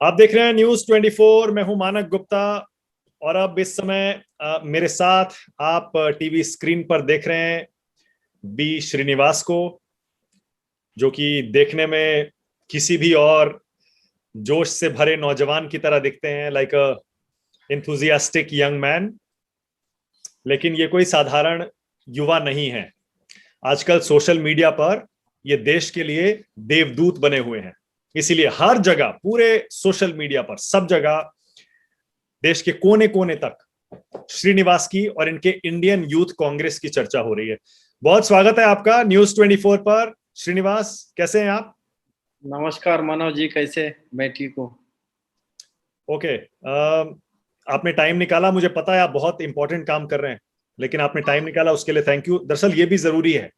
आप देख रहे हैं न्यूज 24। मैं हूं मानक गुप्ता और अब इस समय मेरे साथ आप टीवी स्क्रीन पर देख रहे हैं बी श्रीनिवास को, जो कि देखने में किसी भी और जोश से भरे नौजवान की तरह दिखते हैं, लाइक अ एंथुजियास्टिक यंग मैन। लेकिन ये कोई साधारण युवा नहीं है। आजकल सोशल मीडिया पर ये देश के लिए देवदूत बने हुए हैं। इसीलिए हर जगह, पूरे सोशल मीडिया पर, सब जगह, देश के कोने कोने तक श्रीनिवास की और इनके इंडियन यूथ कांग्रेस की चर्चा हो रही है। बहुत स्वागत है आपका न्यूज 24 पर। श्रीनिवास, कैसे हैं आप? नमस्कार मानव जी, कैसे? मैं ठीक हूँ। ओके, आपने टाइम निकाला। मुझे पता है आप बहुत इंपॉर्टेंट काम कर रहे हैं, लेकिन आपने टाइम निकाला, उसके लिए थैंक यू। दरअसल ये भी जरूरी है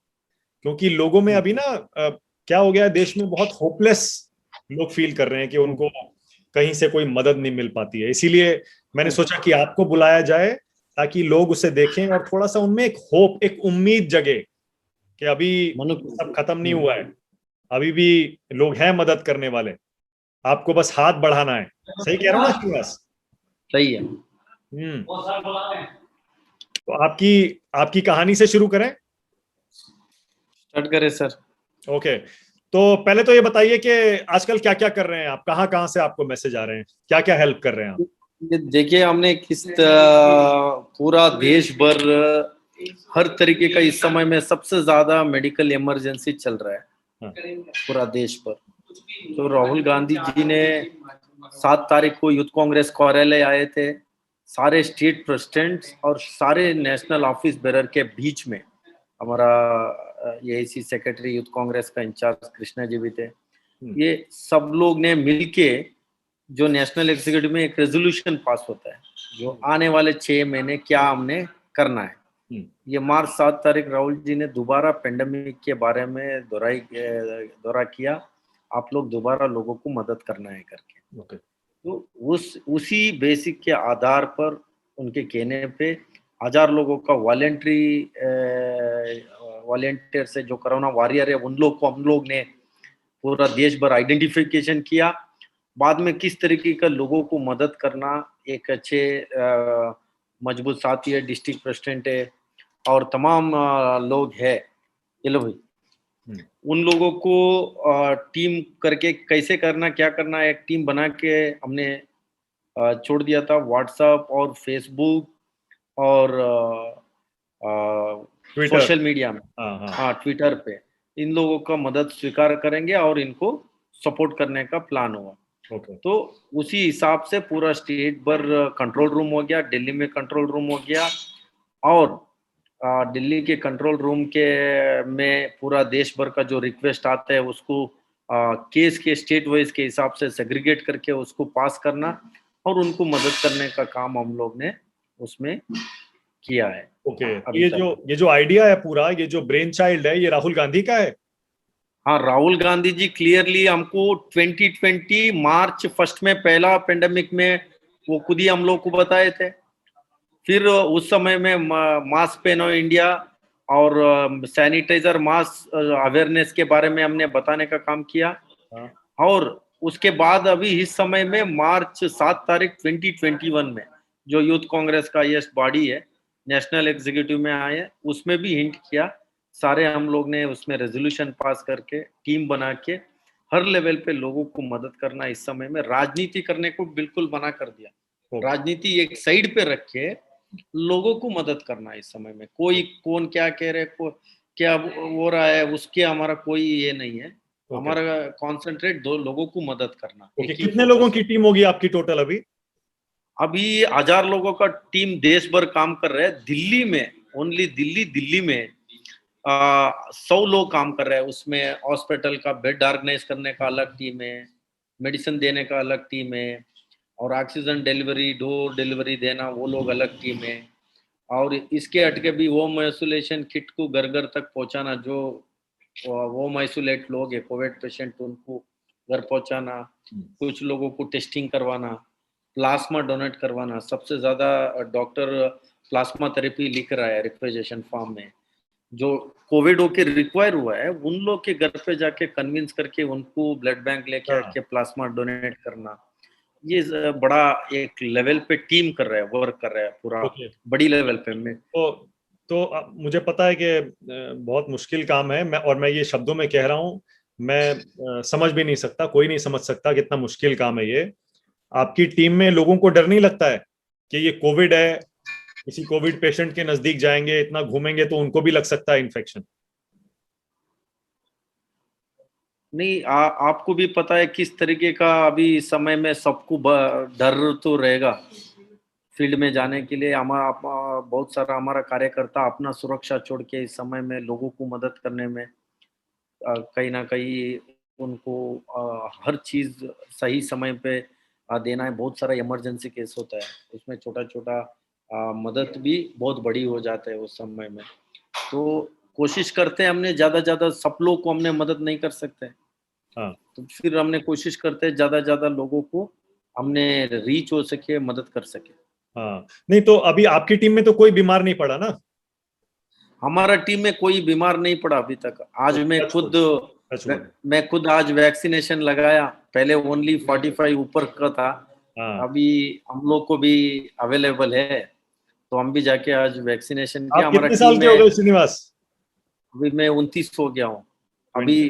क्योंकि लोगों में अभी ना क्या हो गया है, देश में बहुत होपलेस लोग फील कर रहे हैं कि उनको कहीं से कोई मदद नहीं मिल पाती है। इसीलिए मैंने सोचा कि आपको बुलाया जाए ताकि लोग उसे देखें और थोड़ा सा उनमें एक होप, एक उम्मीद जगे कि अभी सब खत्म नहीं हुआ है, अभी भी लोग हैं मदद करने वाले। आपको बस हाथ बढ़ाना है। सही कह रहा हूँ ना श्रीनिवास? सही है। तो आपकी आपकी कहानी से शुरू करें? स्टार्ट करें सर। ओके, तो पहले तो ये बताइए कि आजकल क्या क्या कर रहे हैं आप, कहाँ कहाँ से आपको मैसेज आ रहे हैं, क्या क्या हेल्प कर रहे हैं आप? ये देखिए, हमने पूरा देश भर हर तरीके का इस समय में सबसे ज्यादा मेडिकल इमरजेंसी चल रहा है पूरा देश पर। तो राहुल गांधी जी ने 7 तारीख को यूथ कांग्रेस कार्यालय आए थे। सारे स्टेट प्रेसिडेंट्स और सारे नेशनल ऑफिस बेरर के बीच में हमारा एआईसी सेक्रेटरी यूथ कांग्रेस का इंचार्ज कृष्णा जी भी थे। ये सब लोग ने मिलके जो नेशनल एग्जीक्यूटिव में एक रेजोल्यूशन पास होता है, जो आने वाले 6 महीने क्या हमने करना है। ये मार्च 7 तारीख राहुल जी ने दोबारा पेंडेमिक के बारे में दौरा किया, आप लोग दोबारा लोगों को मदद करना है करके। तो उसी बेसिक के आधार पर उनके कहने पे 1000 लोगों का वॉलेंटियर से जो कोरोना वॉरियर है उन लोग को हम लोग ने पूरा देश भर आइडेंटिफिकेशन किया। बाद में किस तरीके का लोगों को मदद करना, एक अच्छे मजबूत साथी है, डिस्ट्रिक्ट प्रेसिडेंट है और तमाम लोग है, ये लो भाई, उन लोगों को टीम करके कैसे करना, क्या करना, एक टीम बना के हमने छोड़ दिया था। व्हाट्सएप और फेसबुक और सोशल मीडिया में, हाँ ट्विटर पे इन लोगों का मदद स्वीकार करेंगे और इनको सपोर्ट करने का प्लान हुआ। तो उसी हिसाब से पूरा स्टेट भर कंट्रोल रूम हो गया, दिल्ली में कंट्रोल रूम हो गया और दिल्ली के कंट्रोल रूम के में पूरा देश भर का जो रिक्वेस्ट आता है उसको केस के स्टेट वाइज के हिसाब से सेग्रीगेट करके उसको पास करना और उनको मदद करने का काम हम लोग ने उसमें किया है। ओके, तो ये जो आइडिया है पूरा, ये जो ब्रेन चाइल्ड है, ये राहुल गांधी का है? हाँ, राहुल गांधी जी क्लियरली हमको 2020 मार्च 1 में पहला पेंडेमिक में वो खुद ही हम लोग को बताए थे। फिर उस समय में मास्क पहनो इंडिया और सैनिटाइजर मास्क अवेयरनेस के बारे में हमने बताने का काम किया। और उसके बाद अभी इस समय में मार्च 7 तारीख 2021 में जो यूथ कांग्रेस का ये बॉडी है, नेशनल एग्जीक्यूटिव में आए, उसमें भी हिंट किया। सारे हम लोग ने उसमें रेजोल्यूशन पास करके टीम बना के हर लेवल पे लोगों को मदद करना, इस समय में राजनीति करने को बिल्कुल मना कर दिया। राजनीति एक साइड पे रख के लोगों को मदद करना इस समय में, कोई कौन क्या कह रहे, को क्या हो रहा है, उसके हमारा कोई ये नहीं है। हमारा कॉन्सेंट्रेट दो लोगों को मदद करना। कितने लोगों की टीम होगी आपकी टोटल अभी? अभी 1000 लोगों का टीम देश भर काम कर रहे हैं। दिल्ली में, ओनली दिल्ली में 100 लोग काम कर रहे हैं। उसमें हॉस्पिटल का बेड ऑर्गेनाइज करने का अलग टीम है, मेडिसिन देने का अलग टीम है और ऑक्सीजन डिलीवरी, डोर डिलीवरी देना वो लोग अलग टीम है। और इसके हटके भी होम आइसोलेशन किट को घर घर तक पहुंचाना, जो होम आइसोलेट लोग है कोविड पेशेंट उनको घर पहुंचाना, कुछ लोगों को टेस्टिंग करवाना, प्लाज्मा डोनेट करवाना। सबसे ज्यादा डॉक्टर प्लाज्मा थेरेपी लिख रहा है रिक्वेजेशन फॉर्म में, जो कोविड होके रिक्वायर हुआ है उन लोग के घर पे जाके कन्विंस करके उनको ब्लड बैंक लेके आके प्लाज्मा डोनेट करना। ये बड़ा एक लेवल पे टीम कर रहा है, वर्क कर रहा है पूरा, ओके। बड़ी लेवल पे में। मुझे पता है कि बहुत मुश्किल काम है, मैं ये शब्दों में कह रहा हूँ, मैं समझ भी नहीं सकता, कोई नहीं समझ सकता कितना मुश्किल काम है ये। आपकी टीम में लोगों को डर नहीं लगता है कि ये कोविड है, किसी कोविड पेशेंट के नजदीक जाएंगे, इतना घूमेंगे तो उनको भी लग सकता है इन्फेक्शन? नहीं, आपको भी पता है किस तरीके का अभी समय में सबको डर तो रहेगा। फील्ड में जाने के लिए हमारा बहुत सारा हमारा कार्यकर्ता अपना सुरक्षा छोड़ के इस समय में लोगों को मदद करने में कहीं ना कहीं उनको हर चीज सही समय पे देना है। बहुत सारा इमरजेंसी केस होता है, उसमें छोटा छोटा मदद भी बहुत बड़ी हो जाता है उस समय में। तो कोशिश करते हैं, हमने ज्यादा सब लोग को हमने मदद नहीं कर सकते, हाँ तो फिर हमने कोशिश करते हैं ज्यादा लोगों को हमने रीच हो सके, मदद कर सके। हाँ। नहीं तो अभी आपकी टीम में तो कोई बीमार नहीं पड़ा ना? हमारा टीम में कोई बीमार नहीं पड़ा अभी तक। आज टचवुड। मैं खुद आज वैक्सीनेशन लगाया। पहले ओनली 45 ऊपर का था, हाँ। अभी हम लोग को भी अवेलेबल है, तो हम भी जाके आज वैक्सीनेशन किया। आप हमारा कितने साल टीम के हो में गए श्रीनिवास? अभी मैं 29 हो गया हूँ, अभी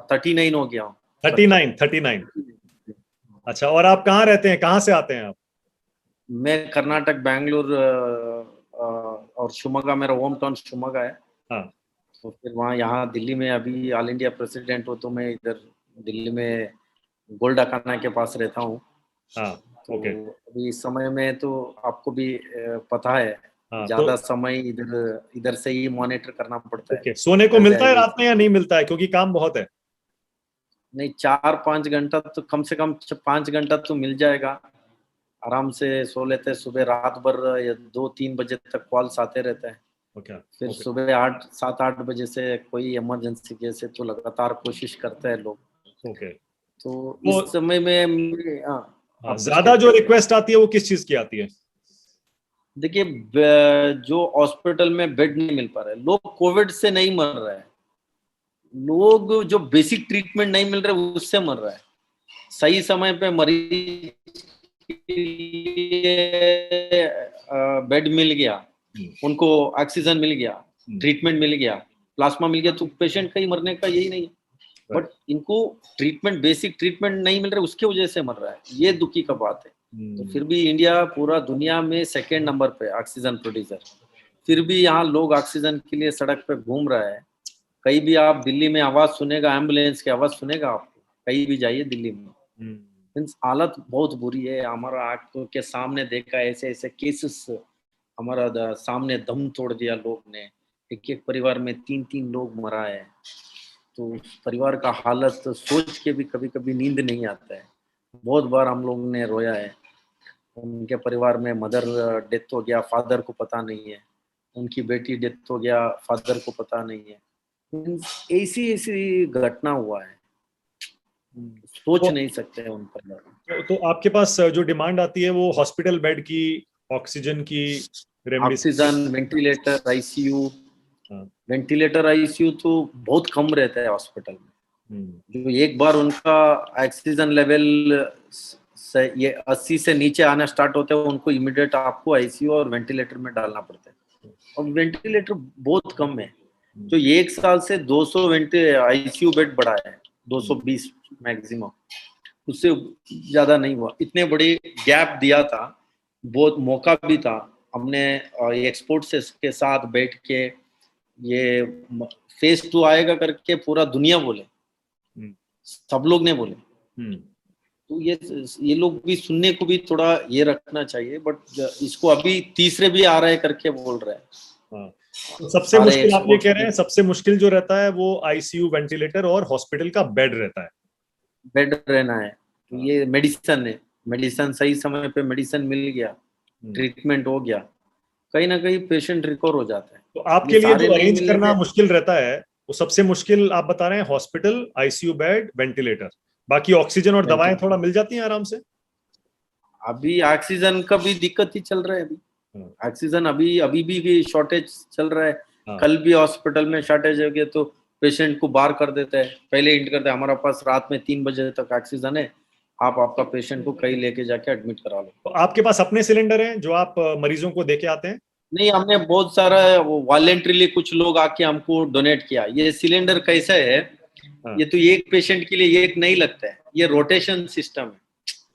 39 हो गया हूँ। 39। अच्छा, और आप कहाँ रहते हैं, कहाँ से आते हैं आप? मैं कर्नाटक, बैंगलोर और शिवमोगा, मेरा होम टाउन शिवमोगा है। हाँ। तो फिर वहाँ यहाँ दिल्ली में अभी ऑल इंडिया प्रेसिडेंट हो, तो मैं इधर दिल्ली में गोल्डाखाना के पास रहता हूँ। हाँ। तो ओके। अभी इस समय में तो आपको भी पता है, हाँ तो ज्यादा समय इधर इधर से ही मॉनिटर करना पड़ता है। ओके, सोने को इधर से मिलता है आइए, रात में या नहीं मिलता है, क्योंकि काम बहुत है? नहीं 4-5 घंटा तो कम से कम 5 घंटा तो मिल जाएगा। आराम से सो लेते हैं, सुबह रात भर या 2-3 बजे तक कॉल्स आते रहते हैं। ओके। फिर ओके। सुबह 7-8 बजे से कोई इमरजेंसी केस है तो लगातार कोशिश करते हैं लोग। ओके। तो तो इस समय में हाँ, आप कुछ ज्यादा कहते जो हैं बोले। रिक्वेस्ट आती है वो किस चीज की आती है? देखिए, जो हॉस्पिटल में बेड नहीं मिल पा रहा है, लोग कोविड से नहीं मर रहे हैं, लोग जो बेसिक ट्रीटमेंट नहीं मिल रहा है उससे मर रहा है। सही समय पे मरीज के लिए बेड मिल गया, उनको ऑक्सीजन मिल गया, ट्रीटमेंट मिल गया, प्लाज्मा मिल गया, तो पेशेंट का ही मरने का यही नहीं है। बट इनको ट्रीटमेंट, बेसिक ट्रीटमेंट नहीं मिल रहा है, उसके वजह से मर रहा है, ये दुखी का बात है। तो फिर भी इंडिया पूरा दुनिया में सेकेंड नंबर पे ऑक्सीजन प्रोड्यूसर, फिर भी यहाँ लोग ऑक्सीजन के लिए सड़क पे घूम रहा है। कहीं भी आप दिल्ली में आवाज सुनेगा, एम्बुलेंस की आवाज सुनेगा आपको, कहीं भी जाइए दिल्ली में, मीन्स हालत बहुत बुरी है। हमारा आंखों के सामने देखा ऐसे ऐसे केसेस, हमारा सामने दम तोड़ दिया लोग ने। एक एक परिवार में 3-3 लोग मरा है। तो उस परिवार का हालत सोच के भी कभी कभी नींद नहीं आता है। बहुत बार हम लोग ने रोया है। उनके परिवार में मदर डेथ हो गया, फादर को पता नहीं है। उनकी बेटी डेथ हो गया, फादर को पता नहीं है। ऐसी ऐसी घटना हुआ है, सोच तो, नहीं सकते उन पर। तो आपके पास जो डिमांड आती है वो हॉस्पिटल बेड की, ऑक्सीजन की, रेमडेसिविर? Oxygen, ventilator, ICU. हाँ। वेंटिलेटर, आईसीयू तो बहुत कम रहता है हॉस्पिटल में। जो एक बार उनका ऑक्सीजन लेवल ये 80 से नीचे आना स्टार्ट होता है, उनको इमीडिएट आपको आईसीयू और वेंटिलेटर में डालना पड़ता है। और वेंटिलेटर बहुत कम है। जो 1 साल से 200 आईसीयू बेड बढ़ा है, 220 मैक्सिमम, उससे ज्यादा नहीं हुआ। इतने बड़े गैप दिया था, बहुत मौका भी था। हमने एक्सपोर्ट से के साथ बैठ के ये फेज 2 आएगा करके पूरा दुनिया बोले, सब लोग ने बोले। तो ये लोग भी सुनने को भी थोड़ा ये रखना चाहिए, बट इसको अभी तीसरे भी आ रहे करके बोल रहे हैं। तो सबसे सारे मुश्किल आप ये एक्सपोर्ट्स कह रहे हैं, सबसे मुश्किल जो रहता है वो आईसीयू, वेंटिलेटर और हॉस्पिटल का बेड रहता है? बेड रहना है। तो ये मेडिसिन है, मेडिसिन सही समय पे मेडिसिन मिल गया, ट्रीटमेंट हो गया, कहीं ना कहीं पेशेंट रिकवर हो जाता है। तो ये आपके लिए सारे जो नहीं अरेंज मिलने करना पे मुश्किल रहता है वो सबसे मुश्किल आप बता रहे हैं हॉस्पिटल, आईसीयू बेड, वेंटिलेटर। बाकी ऑक्सीजन और दवाएं थोड़ा मिल जाती हैं आराम से? अभी ऑक्सीजन का भी दिक्कत ही चल रहा है। अभी ऑक्सीजन अभी अभी भी शॉर्टेज चल रहा है। कल भी हॉस्पिटल में शॉर्टेज हो गया तो पेशेंट को बाहर कर देता है, पहले इंट करते हैं। हमारे पास रात में 3 बजे तक ऑक्सीजन है, आप आपका पेशेंट को कहीं लेके जाके एडमिट करा लो। तो आपके पास अपने सिलेंडर हैं जो आप मरीजों को देके आते हैं? नहीं, हमने बहुत सारा वॉलेंट्रीली कुछ लोग आके हमको डोनेट किया। ये सिलेंडर कैसा है, हाँ, ये तो एक पेशेंट के लिए एक नहीं लगता है, ये रोटेशन सिस्टम है।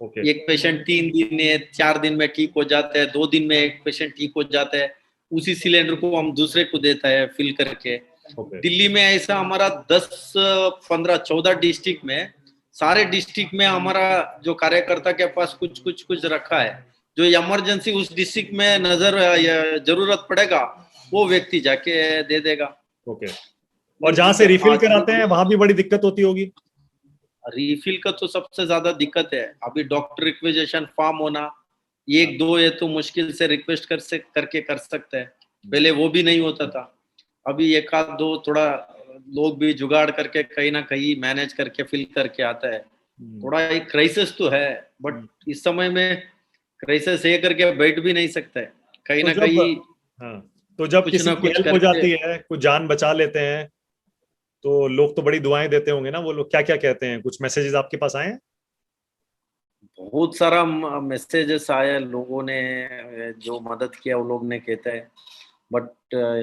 ओके, एक पेशेंट 3 दिन है, 4 दिन में ठीक हो जाता है, 2 दिन में एक पेशेंट ठीक हो जाता है, उसी सिलेंडर को हम दूसरे को देता है फिल करके। ओके, दिल्ली में ऐसा हमारा 10, 15, 14 डिस्ट्रिक्ट में, सारे डिस्ट्रिक्ट में हमारा जो कार्यकर्ता के पास कुछ कुछ कुछ रखा है। जो इमरजेंसी उस डिस्ट्रिक्ट में नजर जरूरत पड़ेगा, वो व्यक्ति जाके दे देगा। ओके। और जहां से रिफिल कराते हैं वहां भी बड़ी दिक्कत होती होगी? रिफिल का तो सबसे ज्यादा दिक्कत है। अभी डॉक्टर रिक्वेजेशन फॉर्म होना, एक दो है तो मुश्किल से रिक्वेस्ट करके कर सकते हैं। पहले वो भी नहीं होता था। अभी एक आध दो थोड़ा लोग भी जुगाड़ करके कहीं ना कहीं मैनेज करके फिल करके आता है। थोड़ा एक क्राइसिस तो है, बट इस समय में क्राइसिस ये करके बैठ भी नहीं सकता है, कहीं तो ना जब कहीं हाँ, तो जब कुछ किसी ना की कुछ हेल्प हो करके। जाती है, कुछ जान बचा लेते हैं, तो लोग तो बड़ी दुआएं देते होंगे ना। वो लोग क्या क्या कहते हैं? कुछ मैसेजेस आपके पास आए हैं? बहुत सारा मैसेजेस आया, लोगों ने जो मदद किया वो लोग ने कहते हैं। बट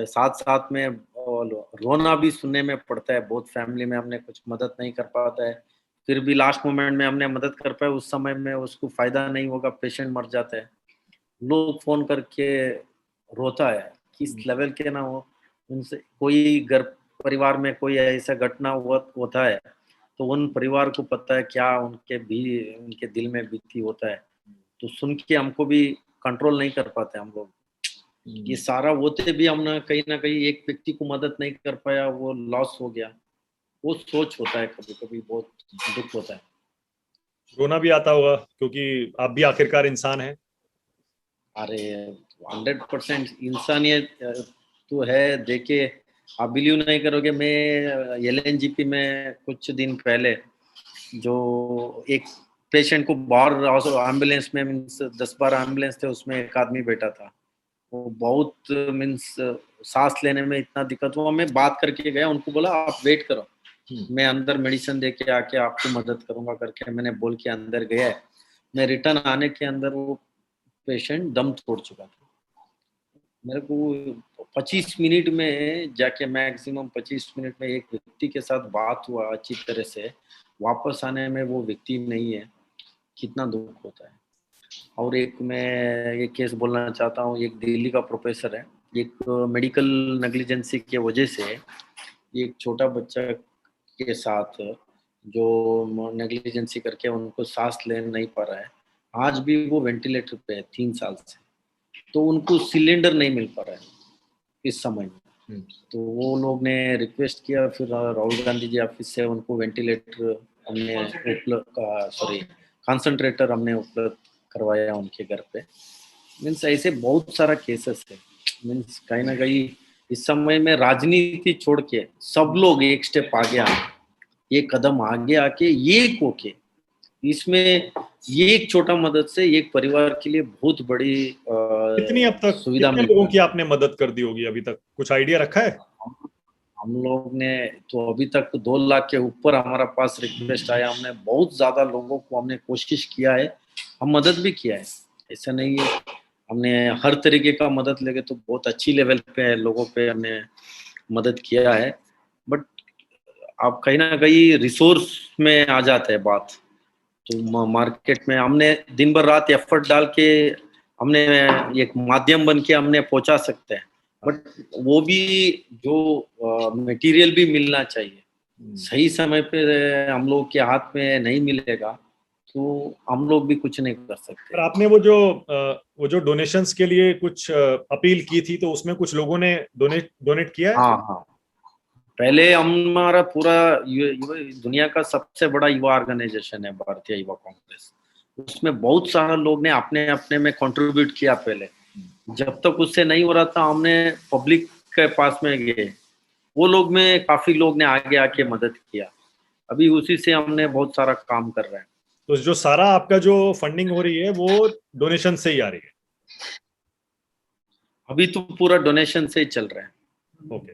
साथ साथ में रोना भी सुनने में पड़ता है। बहुत फैमिली में हमने कुछ मदद नहीं कर पाता है, फिर भी लास्ट मोमेंट में हमने मदद कर पाए, उस समय में उसको फायदा नहीं होगा, पेशेंट मर जाता है। लोग फोन करके रोता है, किस लेवल के ना हो। उनसे कोई घर परिवार में कोई ऐसा घटना होता है, तो उन परिवार को पता है क्या उनके दिल में बीती होता है। तो सुन के हमको भी कंट्रोल नहीं कर पाते हम लोग। ये सारा होते भी हम ना कहीं एक व्यक्ति को मदद नहीं कर पाया, वो लॉस हो गया। वो सोच होता है, कभी कभी बहुत दुख होता है। रोना भी आता होगा क्योंकि आप भी आखिरकार इंसान हैं। अरे 100% इंसानियत तो है। देखिए, आप बिलीव नहीं करोगे, मैं LNGP में कुछ दिन पहले जो एक पेशेंट को बाहर एम्बुलेंस में, मीन्स 10-12 एम्बुलेंस थे, उसमें एक आदमी बैठा था। वो बहुत मीन्स सांस लेने में इतना दिक्कत हुआ। मैं बात करके गया, उनको बोला आप वेट करो, मैं अंदर मेडिसिन दे के आके आपको मदद करूंगा करके मैंने बोल के अंदर गया। मैं रिटर्न आने के अंदर वो पेशेंट दम तोड़ चुका था। मेरे को 25 मिनट में जाके, मैक्सिमम 25 मिनट में एक व्यक्ति के साथ बात हुआ अच्छी तरह से, वापस आने में वो व्यक्ति नहीं है। कितना दुख होता है। और एक मैं एक केस बोलना चाहता हूँ। एक दिल्ली का प्रोफेसर है, एक मेडिकल नेग्लिजेंसी की वजह से एक छोटा बच्चा के साथ जो नेग्लिजेंसी करके उनको सांस ले नहीं पा रहा है, आज भी वो वेंटिलेटर पे है 3 साल से। तो उनको सिलेंडर नहीं मिल पा रहा है इस समय में। तो वो लोग ने रिक्वेस्ट किया, फिर राहुल गांधी जी ऑफिस से उनको वेंटिलेटर हमने कंसंट्रेटर हमने उपलब्ध करवाया उनके घर पे। मीन्स ऐसे बहुत सारा केसेस है। मीन्स कहीं ना कहीं इस समय में राजनीति छोड़ के सब लोग एक स्टेप आगे आए, एक कदम आगे आके एक होके इसमें ये एक छोटा मदद से एक परिवार के लिए बहुत बड़ी कितनी अब तक सुविधा कितने मिल लोगों रहा की है। आपने मदद कर दी होगी अभी तक? कुछ आइडिया रखा है? हम लोग ने तो अभी तक 2 लाख के ऊपर हमारा पास रिक्वेस्ट आया। हमने बहुत ज्यादा लोगों को हमने कोशिश किया है, हम मदद भी किया है। ऐसा नहीं है, हमने हर तरीके का मदद लेके तो बहुत अच्छी लेवल पे लोगों पे हमने मदद किया है। बट आप कहीं ना कहीं रिसोर्स में आ जाता है बात। तो मार्केट में हमने दिन भर रात एफर्ट डाल के हमने एक माध्यम बन के हमने पहुंचा सकते हैं। बट वो भी जो मटेरियल भी मिलना चाहिए सही समय पे, हम लोग के हाथ में नहीं मिलेगा तो हम लोग भी कुछ नहीं कर सकते। पर आपने वो जो डोनेशंस के लिए कुछ अपील की थी, तो उसमें कुछ लोगों ने डोनेट डोनेट किया है? हाँ हाँ, पहले हमारा पूरा दुनिया का सबसे बड़ा युवा ऑर्गेनाइजेशन है भारतीय युवा कांग्रेस। उसमें बहुत सारा लोग ने अपने अपने में कंट्रीब्यूट किया। पहले जब तक उससे नहीं हो रहा था, हमने पब्लिक के पास में गए, वो लोग में काफी लोग ने आगे आके मदद किया। अभी उसी से हमने बहुत सारा काम कर रहे हैं। तो जो सारा आपका जो फंडिंग हो रही है वो डोनेशन से ही आ रही है? अभी तो पूरा डोनेशन से ही चल रहा है। ओके।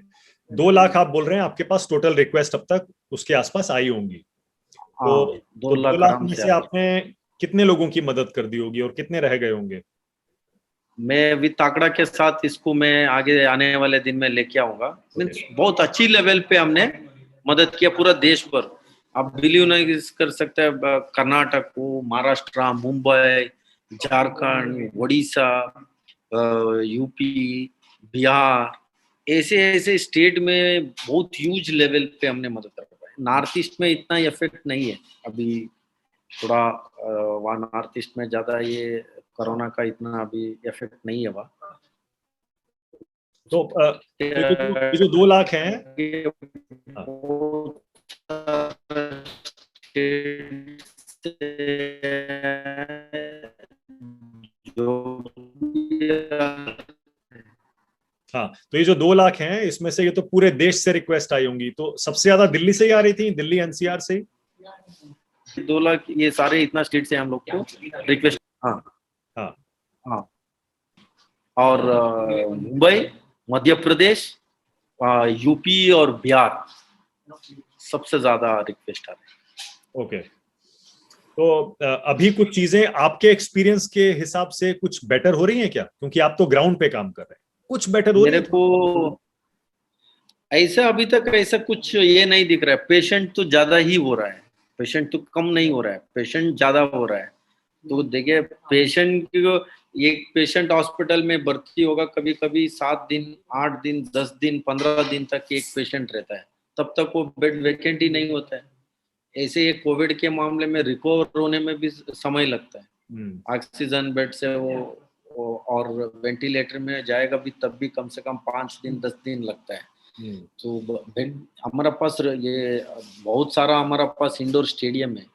2 लाख आप बोल रहे हैं आपके पास टोटल रिक्वेस्ट अब तक उसके आसपास आई होंगी? तो हाँ, 2 तो 2 लाख लाख आराम में से से आते। आपने कितने लोगों की मदद कर दी होगी और कितने रह गए होंगे? मैं विद आंकड़ा के साथ इसको मैं आगे आने वाले दिन में लेके आऊंगा। ओके। मीन्स बहुत अच्छी लेवल पे हमने मदद किया पूरा देश पर। आप बिलीव नहीं कर सकते, कर्नाटक को, महाराष्ट्र, मुंबई, झारखंड, उड़ीसा, यूपी, बिहार, ऐसे ऐसे स्टेट में बहुत ह्यूज लेवल पे हमने मदद कर पाए। नॉर्थ ईस्ट में इतना इफेक्ट नहीं है अभी, थोड़ा वहाँ नॉर्थ ईस्ट में ज्यादा ये कोरोना का इतना अभी इफेक्ट नहीं है वहाँ। तो ये जो 2 लाख हैं, हाँ, जो हाँ, तो ये जो 2 लाख हैं इसमें से ये तो पूरे देश से रिक्वेस्ट आई होंगी, तो सबसे ज्यादा दिल्ली से ही आ रही थी, दिल्ली एनसीआर से ही? 2 लाख ये सारे इतना स्टेट से हम लोग को रिक्वेस्ट। हाँ हाँ। हाँ। और मुंबई, मध्य प्रदेश, यूपी और बिहार सबसे ज्यादा रिक्वेस्ट आ रहे ओके। तो अभी कुछ चीजें आपके एक्सपीरियंस के हिसाब से कुछ बेटर हो रही हैं क्या, क्योंकि आप तो ग्राउंड पे काम कर रहे हैं, कुछ बेटर हैं। हो रही मेरे है? को ऐसा अभी तक ऐसा कुछ ये नहीं दिख रहा है। पेशेंट तो ज्यादा ही हो रहा है, पेशेंट तो कम नहीं हो रहा है, पेशेंट ज्यादा हो रहा है। तो देखिए, पेशेंट को, एक पेशेंट हॉस्पिटल में भर्ती होगा कभी कभी 7 दिन, 8 दिन, 10 दिन, 15 दिन तक एक पेशेंट रहता है, तब तक वो बेड वैकेंट ही नहीं होता है। ऐसे ये कोविड के मामले में रिकवर होने में भी समय लगता है। ऑक्सीजन बेड से वो और वेंटिलेटर में जाएगा भी तब भी कम से कम 5 दिन 10 दिन लगता है। तो बेड हमारा पास ये बहुत सारा हमारा पास इंडोर स्टेडियम है,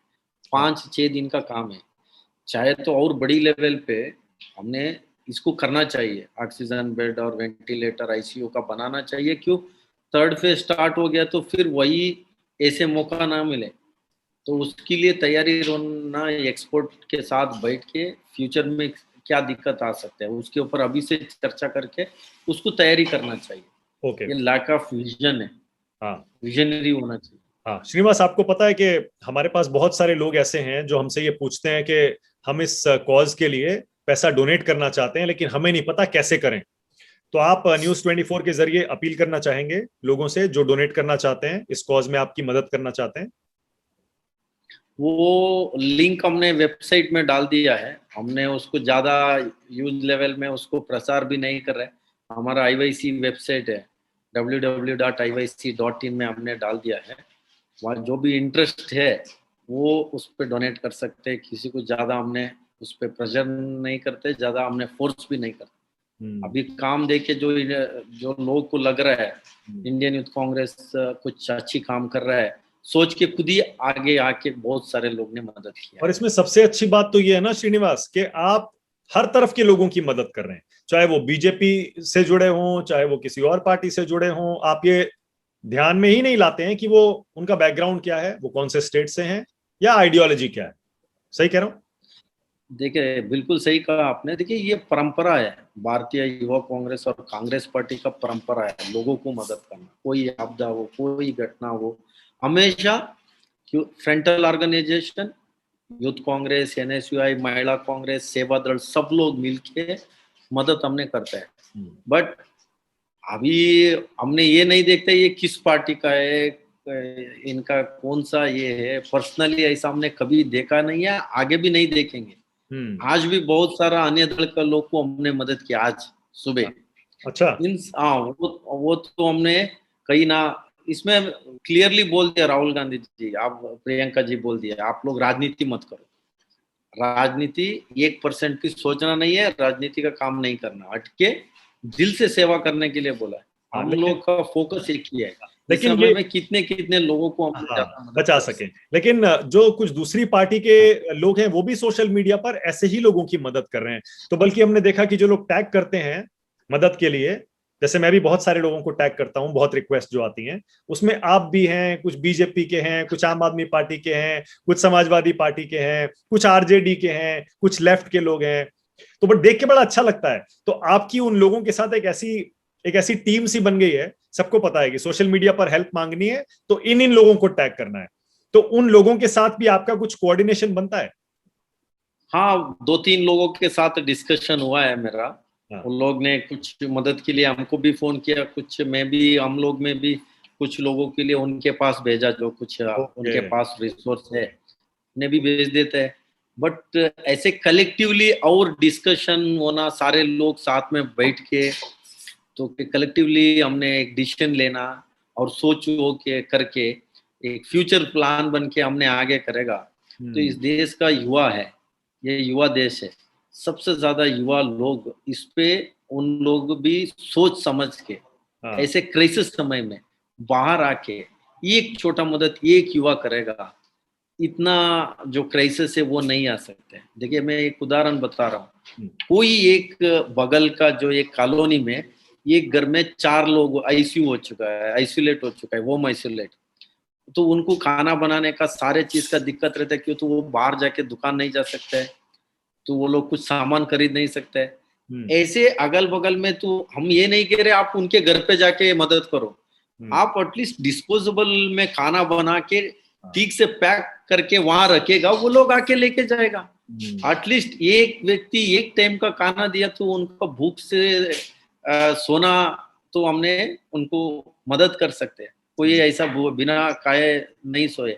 5-6 दिन का काम है। चाहे तो और बड़ी लेवल पे हमने इसको करना चाहिए, ऑक्सीजन बेड और वेंटिलेटर आईसीयू का बनाना चाहिए। क्यों, 3rd फेज स्टार्ट हो गया तो फिर वही ऐसे मौका ना मिले। तो उसके लिए तैयारी होना, एक्सपोर्ट के साथ बैठ के फ्यूचर में क्या दिक्कत आ सकते हैं उसके ऊपर अभी से चर्चा करके उसको तैयारी करना चाहिए। ओके। ये लैक ऑफ विजन है, हाँ विजनरी होना चाहिए। हाँ, श्रीनिवास, आपको पता है कि हमारे पास बहुत सारे लोग ऐसे हैं जो हमसे ये पूछते हैं कि हम इस कॉज के लिए पैसा डोनेट करना चाहते हैं लेकिन हमें नहीं पता कैसे करें। तो आप न्यूज़ 24 के जरिए अपील करना चाहेंगे लोगों से जो डोनेट करना चाहते हैं, इस कॉज में आपकी मदद करना चाहते हैं? वो लिंक हमने वेबसाइट में डाल दिया है। हमने उसको ज्यादा यूज लेवल में उसको प्रसार भी नहीं कर रहे। हमारा आईवाईसी वेबसाइट है, www.iyc.in में हमने डाल दिया है। वहाँ जो भी इंटरेस्ट है वो उस पर डोनेट कर सकते हैं। किसी को ज्यादा हमने उस पर प्रेशर नहीं करते, ज्यादा हमने फोर्स भी नहीं करते। अभी काम देके जो जो लोगों को लग रहा है इंडियन यूथ कांग्रेस कुछ अच्छी काम कर रहा है, सोच के खुद ही आगे आके बहुत सारे लोग ने मदद किया और है। इसमें सबसे अच्छी बात तो ये है ना श्रीनिवास कि आप हर तरफ के लोगों की मदद कर रहे हैं, चाहे वो बीजेपी से जुड़े हों, चाहे वो किसी और पार्टी से जुड़े हों। आप ये ध्यान में ही नहीं लाते हैं कि वो उनका बैकग्राउंड क्या है, वो कौन से स्टेट से हैं, या आइडियोलॉजी क्या है। सही कह रहा हूं? देखिए, बिल्कुल सही कहा आपने। देखिए, ये परंपरा है, भारतीय युवा कांग्रेस और कांग्रेस पार्टी का परंपरा है लोगों को मदद करना। कोई आपदा हो, कोई घटना हो, हमेशा frontal organisation, youth Congress, NSUI, महिला कांग्रेस, सेवा दल, सब लोग मिलके मदद हमने करते हैं। बट अभी हमने ये नहीं देखते ये किस पार्टी का है, इनका कौन सा ये है। पर्सनली ऐसा हमने कभी देखा नहीं है, आगे भी नहीं देखेंगे। आज भी बहुत सारा अन्य दल का लोग को हमने मदद किया आज सुबह। अच्छा। हाँ, वो तो हमने कहीं ना, इसमें क्लियरली बोल दिया राहुल गांधी जी, आप प्रियंका जी बोल दिया, आप लोग राजनीति मत करो। राजनीति 1% की सोचना नहीं है, राजनीति का काम नहीं करना, हटके दिल से सेवा करने के लिए बोला है। हम लोग का फोकस एक ही है, इस लेकिन समय ये में कितने कितने लोगों को हम ज्यादा मदद बचा सके। लेकिन जो कुछ दूसरी पार्टी के लोग हैं वो भी सोशल मीडिया पर ऐसे ही लोगों की मदद कर रहे हैं। तो बल्कि हमने देखा कि जो लोग टैग करते हैं मदद के लिए, जैसे मैं भी बहुत सारे लोगों को टैग करता हूं, बहुत रिक्वेस्ट जो आती हैं उसमें आप भी हैं, कुछ बीजेपी के हैं, कुछ आम आदमी पार्टी के हैं, कुछ समाजवादी पार्टी के हैं, कुछ आरजेडी के हैं, कुछ लेफ्ट के लोग हैं। तो बट देख के बड़ा अच्छा लगता है। तो आपकी उन लोगों के साथ एक ऐसी टीम सी बन गई है। सबको पता है कि सोशल मीडिया पर हेल्प मांगनी है तो इन लोगों को टैग करना है। तो उन लोगों के साथ भी आपका कुछ कोऑर्डिनेशन बनता है? हाँ, 2-3 लोगों के साथ डिस्कशन हुआ है मेरा। हाँ। उन लोग ने कुछ मदद के लिए हमको भी फोन किया, कुछ मैं भी, हम लोग में भी कुछ लोगों के लिए उनके पास भेजा, जो कुछ ओके। उनके पास रिसोर्स है उन्हें भी भेज देते हैं। बट ऐसे कलेक्टिवली और डिस्कशन होना, सारे लोग साथ में बैठ के, तो कलेक्टिवली हमने एक डिसीजन लेना और सोच हो के करके एक फ्यूचर प्लान बन के हमने आगे करेगा। तो इस देश का युवा है, ये युवा देश है, सबसे ज्यादा युवा लोग इस पे, उन लोग भी सोच समझ के हाँ। ऐसे क्राइसिस समय में बाहर आके एक छोटा मदद एक युवा करेगा, इतना जो क्राइसिस है वो नहीं आ सकते। देखिए मैं एक उदाहरण बता रहा हूँ, कोई एक बगल का जो एक कॉलोनी में एक घर में 4 लोग आईसीयू हो चुका है, आइसोलेट हो चुका है, होम आइसोलेट, तो उनको खाना बनाने का सारे चीज का दिक्कत रहता है, क्यों, तो वो बाहर जाके दुकान नहीं जा सकते है, तो वो लोग कुछ सामान खरीद नहीं सकते है। ऐसे अगल बगल में, तो हम ये नहीं कह रहे आप उनके घर पे जाके मदद करो, आप एटलीस्ट डिस्पोजेबल में खाना बना के ठीक से पैक करके वहां रखेगा, वो लोग आके लेके जाएगा। एटलीस्ट एक व्यक्ति एक टाइम का खाना दिया तो उनका भूख से सोना, तो हमने उनको मदद कर सकते हैं। कोई ऐसा बिना खाए नहीं सोए,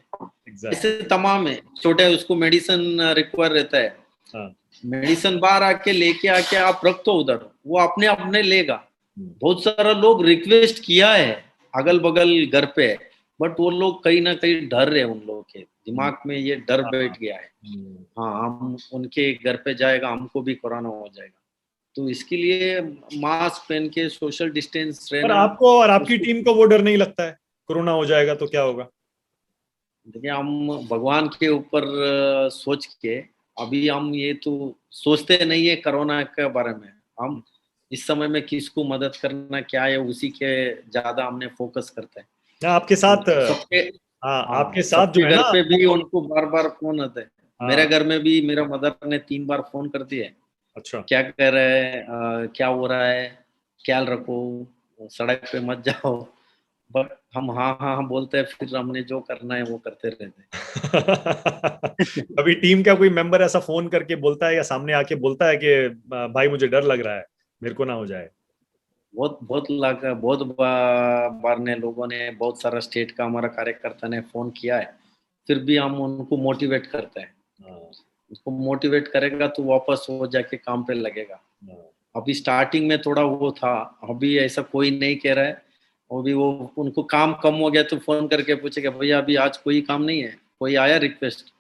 ऐसे तमाम है। छोटे उसको मेडिसिन रिक्वायर रहता है, मेडिसिन बाहर आके लेके आके आप रख दो उधर, वो अपने अपने लेगा। बहुत सारा लोग रिक्वेस्ट किया है अगल बगल घर पे, बट वो लोग कहीं ना कहीं डर रहे, उन लोगों के दिमाग में ये डर बैठ गया है, हाँ हम उनके घर पे जाएगा हमको भी कोरोना हो जाएगा। तो इसके लिए मास्क पहन के सोशल डिस्टेंस पर रहना। आपको और आपकी टीम को वो डर नहीं लगता है कोरोना हो जाएगा तो क्या होगा? देखिए हम भगवान के ऊपर सोच के, अभी हम ये तो सोचते नहीं है कोरोना के बारे में, हम इस समय में किसको मदद करना क्या है उसी के ज्यादा हमने फोकस करते हैं। आपके साथ, सबके, हाँ हाँ आपके साथ जो सबके है घर ना, पे भी उनको बार बार फोन आते हैं। मेरे हाँ। घर में भी मेरा मदर ने 3 बार फोन कर दिए, अच्छा। क्या कर रहे हैं, क्या हो रहा है, ख्याल रखो, सड़क पे मत जाओ, बट हम हाँ हाँ हाँ बोलते हैं, फिर हमने जो करना है वो करते रहते हैं। अभी टीम का कोई मेंबर ऐसा फोन करके बोलता है या सामने आके बोलता है कि भाई मुझे डर लग रहा है, मेरे को ना हो जाए? बहुत बार ने लोगों ने, बहुत सारा स्टेट का हमारा कार्यकर्ता ने फोन किया है, फिर भी हम उनको मोटिवेट करते हैं। उसको मोटिवेट करेगा तो वापस वो जाके काम पे लगेगा। अभी स्टार्टिंग में थोड़ा वो था, अभी ऐसा कोई नहीं कह रहा है। अभी वो उनको काम कम हो गया तो फोन करके पूछेगा भैया अभी आज कोई काम नहीं है, कोई आया रिक्वेस्ट।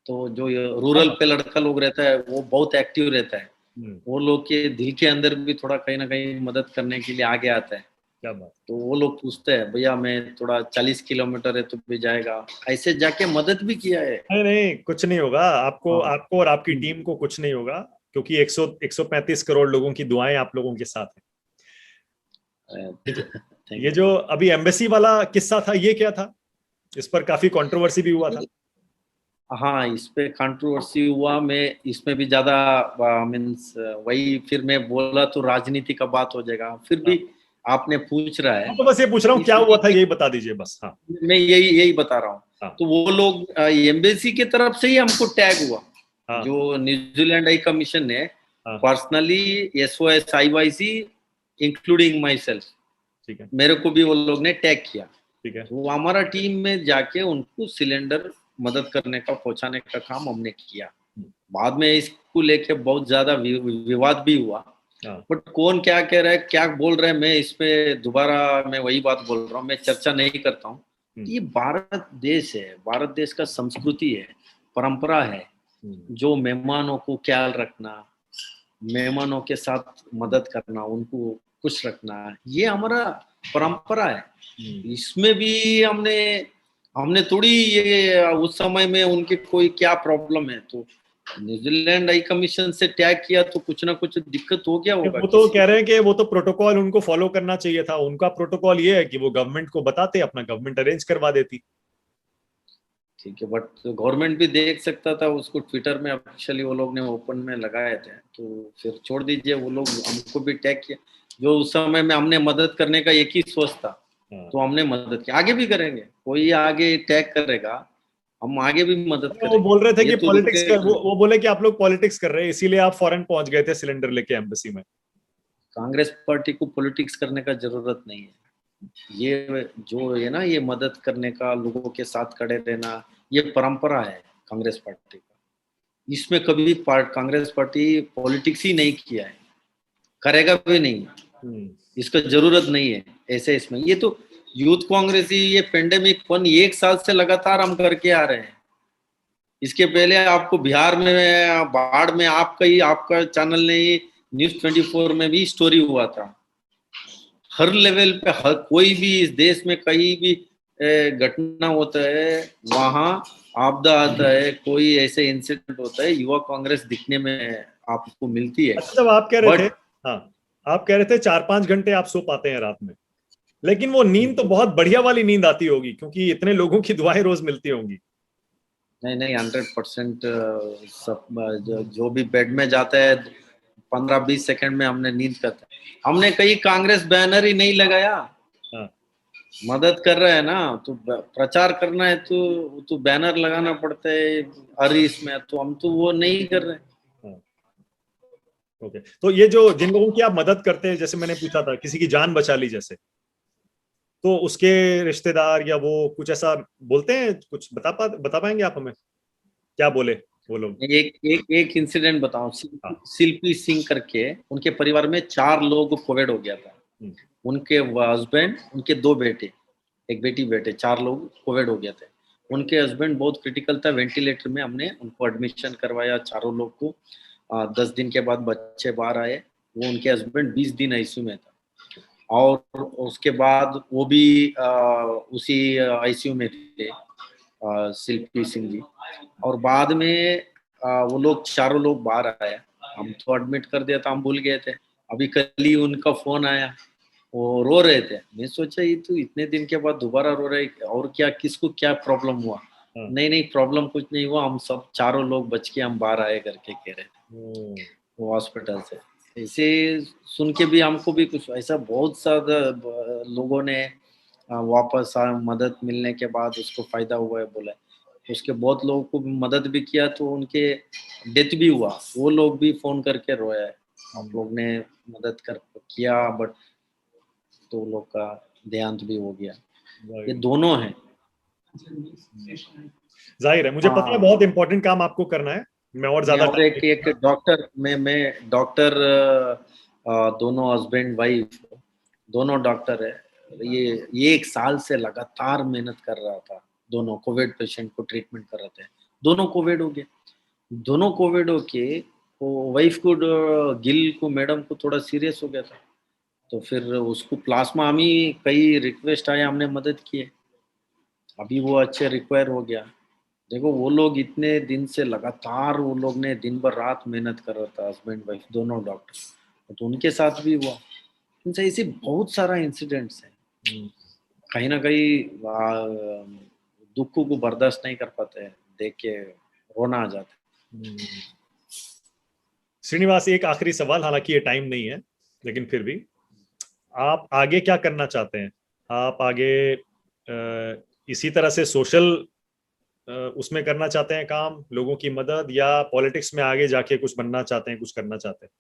तो जो रूरल पे लड़का लोग रहता है वो बहुत एक्टिव रहता है, वो लोग के दिल के अंदर भी थोड़ा कहीं ना कहीं मदद करने के लिए आगे आता है। क्या बात। तो वो लोग पूछते हैं भैया मैं थोड़ा 40 किलोमीटर है तो भी जाएगा, ऐसे जाके मदद भी किया है। नहीं नहीं, कुछ नहीं होगा आपको, हाँ। आपको और आपकी टीम को कुछ नहीं होगा, क्योंकि 135 करोड़ लोगों की दुआएं आप लोगों के साथ हैं। ठीक है। ये जो अभी एम्बेसी वाला किस्सा था, ये क्या था? इस पर काफी कंट्रोवर्सी भी हुआ था। हाँ इस पे कंट्रोवर्सी हुआ, मैं इसमें भी ज्यादा मीन्स वही, फिर मैं बोला तो राजनीति का बात हो जाएगा, फिर भी आपने पूछ रहा है तो बस ये पूछ रहा हूँ क्या हुआ था, यही बता दीजिए बस। हाँ मैं यही बता रहा हूँ। हाँ। तो वो लोग एम्बेसी की तरफ से ही हमको टैग हुआ। हाँ। जो न्यूजीलैंड हाई कमीशन ने हाँ। Personally SOS IYC including my self, ठीक है, मेरे को भी वो लोग ने टैग किया। ठीक है। वो हमारा टीम में जाके उनको सिलेंडर मदद करने का, पहुंचाने का काम हमने किया। बाद में इसको लेके बहुत ज्यादा विवाद भी हुआ, बट कौन क्या कह रहा है क्या बोल रहा है, मैं इस पे दोबारा मैं वही बात बोल रहा हूँ, मैं चर्चा नहीं करता हूँ। ये भारत देश है, भारत देश का संस्कृति है, परंपरा है, जो मेहमानों को ख्याल रखना, मेहमानों के साथ मदद करना, उनको खुश रखना, ये हमारा परंपरा है। इसमें भी हमने थोड़ी ये उस समय में उनकी कोई क्या प्रॉब्लम है तो न्यूजीलैंड हाई कमीशन से टैग किया तो कुछ ना कुछ दिक्कत हो गया होगा। वो तो कह रहे हैं कि वो तो प्रोटोकॉल उनको फॉलो करना चाहिए था, उनका प्रोटोकॉल ये है कि वो गवर्नमेंट को बताते, अपना गवर्नमेंट अरेंज करवा देती। ठीक है, बट गवर्नमेंट भी देख सकता था उसको, ट्विटर में ऑफिशियली वो लोग ने ओपन में लगाए थे, तो फिर छोड़ दीजिए, वो लोग हमको भी टैग किया। जो उस समय में हमने मदद करने का एक ही सोच था, तो हमने मदद की, आगे भी करेंगे, कोई आगे टैग करेगा हम आगे भी मदद करेंगे। वो बोल रहे थे कि तो पॉलिटिक्स कर, वो बोले कि आप लोग पॉलिटिक्स कर रहे हैं इसीलिए आप फॉरेन पहुंच गए थे सिलेंडर लेके एम्बेसी में। कांग्रेस पार्टी को पॉलिटिक्स करने का जरूरत नहीं है। ये जो है ना, ये मदद करने का, लोगों के साथ खड़े रहना, ये परंपरा है कांग्रेस पार्टी का। इसमें कभी कांग्रेस पार्टी पॉलिटिक्स ही नहीं किया है, करेगा भी नहीं, इसका जरूरत नहीं है ऐसे। इसमें ये तो यूथ कांग्रेस ही ये पेंडेमिक 1 साल से लगातार हम करके आ रहे हैं। इसके पहले आपको बिहार में बाढ़ में आपका चैनल ने न्यूज़ 24 में भी स्टोरी हुआ था। हर लेवल पे कोई भी इस देश में कहीं भी घटना होता है, वहां आपदा आता है, कोई ऐसे इंसिडेंट होता है, युवा कांग्रेस दिखने में आपको मिलती है। अच्छा, जब आप कह रहे थे, हाँ, आप कह रहे थे 4-5 घंटे आप सो पाते हैं रात में, लेकिन वो नींद तो बहुत बढ़िया वाली नींद आती होगी क्योंकि इतने लोगों की दुआएं रोज मिलती होंगी। नहीं 100% सब जो भी बेड में जाता है 15-20 सेकंड में हमने नींद करता है। हमने कहीं कांग्रेस बैनर ही नहीं लगाया। हाँ। मदद कर रहा है ना, तो प्रचार करना है तो बैनर लगाना पड़ता है हर इसमें, तो हम तो वो नहीं कर रहे। ओके, तो ये जो जिन लोगों की आप मदद करते हैं, जैसे मैंने पूछा था किसी की जान बचा ली जैसे, तो उसके रिश्तेदार या वो कुछ ऐसा बोलते हैं, कुछ बता पाएंगे आप हमें क्या बोले वो लोग? एक इंसिडेंट बताऊं, शिल्पी सिंह करके, उनके परिवार में 4 लोग कोविड हो गया था। उनके हस्बैंड, उनके 2 बेटे, एक बेटे, 4 लोग कोविड हो गया थे। उनके हस्बैंड बहुत क्रिटिकल था, वेंटिलेटर में हमने उनको एडमिशन करवाया, चारों लोग को। 10 दिन के बाद बच्चे बाहर आए। वो उनके हस्बैंड 20 दिन आईसीयू में था, और उसके बाद वो भी उसी आईसीयू में थे, शिल्पी सिंह जी। और बाद में वो लोग चारों लोग बाहर आए, हम तो एडमिट कर दिया था, हम भूल गए थे। अभी कल ही उनका फोन आया, वो रो रहे थे। मैं सोचा ये तो इतने दिन के बाद दोबारा रो रहे, और क्या, किसको क्या प्रॉब्लम हुआ? नहीं प्रॉब्लम कुछ नहीं हुआ, हम सब चारों लोग बच के हम बाहर आए करके कह रहे थे वो हॉस्पिटल से। ऐसे सुन के भी हमको भी कुछ ऐसा, बहुत सारा लोगों ने वापस मदद मिलने के बाद उसको फायदा हुआ है बोला। उसके बहुत लोगों को मदद भी किया, तो उनके डेथ भी हुआ, वो लोग भी फोन करके रोया है, हम लोग ने मदद किया, बट तो लोग का देहांत भी हो गया। ये दोनों हैं। जाहिर है, मुझे पता है बहुत इंपॉर्टेंट काम आपको करना है। मैं और ज्यादा एक डॉक्टर, मैं डॉक्टर, दोनों हस्बैंड वाइफ दोनों डॉक्टर है। ये 1 साल से लगातार मेहनत कर रहा था, दोनों कोविड पेशेंट को ट्रीटमेंट कर रहे थे। दोनों कोविड हो गए, दोनों कोविड हो के वो वाइफ को, गिल को, मैडम को थोड़ा सीरियस हो गया था, तो फिर उसको प्लाज्मा, हम ही कई रिक्वेस्ट आया, हमने मदद की है, अभी वो अच्छे रिक्वायर हो गया। देखो वो लोग इतने दिन से लगातार, वो लोग ने दिन भर रात मेहनत कर रहा था, हस्बैंड वाइफ दोनों डॉक्टर, तो उनके साथ भी हुआ। इनसे ऐसे बहुत सारा इंसिडेंट्स है, कहीं ना कहीं दुख को बर्दाश्त नहीं कर पाते हैं, देख के रोना आ जाता है। श्रीनिवास, एक आखिरी सवाल, हालांकि ये टाइम नहीं है, लेकिन फिर भी, आप आगे क्या करना चाहते हैं? आप आगे इसी तरह से सोशल उसमें करना चाहते हैं काम, लोगों की मदद, या पॉलिटिक्स में आगे जाके कुछ बनना चाहते हैं, कुछ करना चाहते हैं?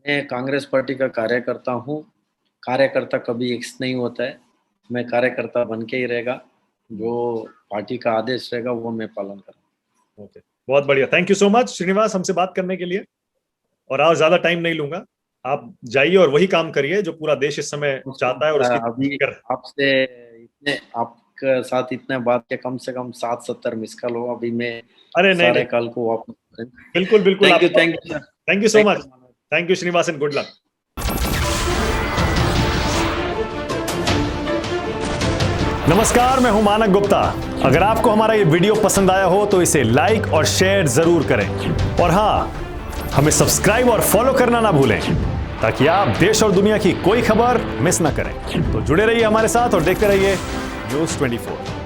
मैं कांग्रेस पार्टी का कार्यकर्ता हूँ। कार्यकर्ता कभी एक्स नहीं होता है, मैं कार्यकर्ता बन के ही रहेगा, जो पार्टी का आदेश रहेगा वो मैं पालन करूँगा। ओके, बहुत बढ़िया, thank you so much Srinivas हमसे बात करने के लिए। और आज ज्यादा टाइम नहीं लूंगा, आप जाइए और वही काम करिए जो पूरा देश इस समय चाहता है। और अभी आपसे आपके साथ इतने बात के कम से कम 60-70 मिस कॉल हो, अभी मैं सारे कॉल को वापस। बिल्कुल thank you so much, thank you Srinivas, and good luck. नमस्कार, मैं हूं मानक गुप्ता। अगर आपको हमारा ये वीडियो पसंद आया हो तो इसे लाइक और शेयर जरूर करें, और हाँ, हमें सब्सक्राइब और फॉलो करना ना भूलें, ताकि आप देश और दुनिया की कोई खबर मिस ना करें। तो जुड़े रहिए हमारे साथ और देखते रहिए न्यूज़ 24।